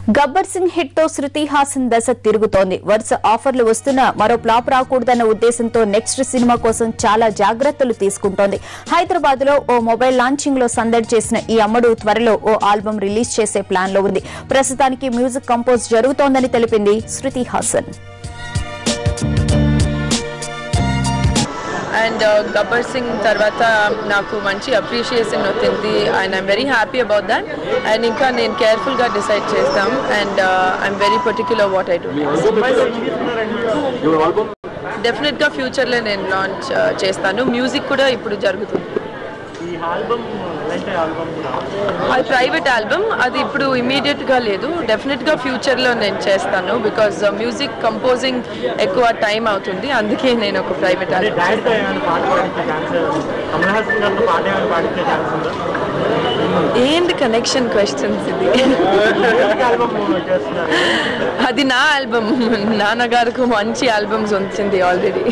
Gabbar Singh hit తో శృతి హాసన్ దశ తిరుగుతోంది. వరుస ఆఫర్లు వస్తున్నా మరో ఫ్లాప్ రాకూడదన్న ఉద్దేశంతో నెక్స్ట్ సినిమా కోసం చాలా జాగ్రత్తలు తీసుకుంటోంది. హైదరాబాద్ లో ఓ మొబైల్ లాంచింగ్ లో సందడి చేసిన ఈ అమ్మడు త్వరలో ఓ ఆల్బమ్ రిలీజ్ చేసే ప్లాన్ లో ఉంది. ప్రస్తుతానికి మ్యూజిక్ కంపోజ్ జరుగుతోందని తెలిపింది Shruti Haasan. And Gabbar Singh tarvata naku manchi appreciation otindi and I'm very happy about that and inka nenu careful ga decide chestam and I'm very particular what I do. Definitely ga future lo nenu launch chestanu. Music kuda ippudu jarugutundi. ఈ album అంటే album అది private album, అది ఇప్పుడు immediate గా లేదు. Definite గా future లో నేను చేస్తాను. బికాజ్ మ్యూజిక్ కంపోజింగ్ ఎక్కువ టైం అవుతుంది, అందుకే నేను ఒక ప్రైవేట్ ఆల్బమ్. ఏంటి కనెక్షన్ క్వశ్చన్స్ ఇది? అది నా ఆల్బమ్. నాన్నగారికి మంచి ఆల్బమ్స్ వచ్చింది ఆల్రెడీ.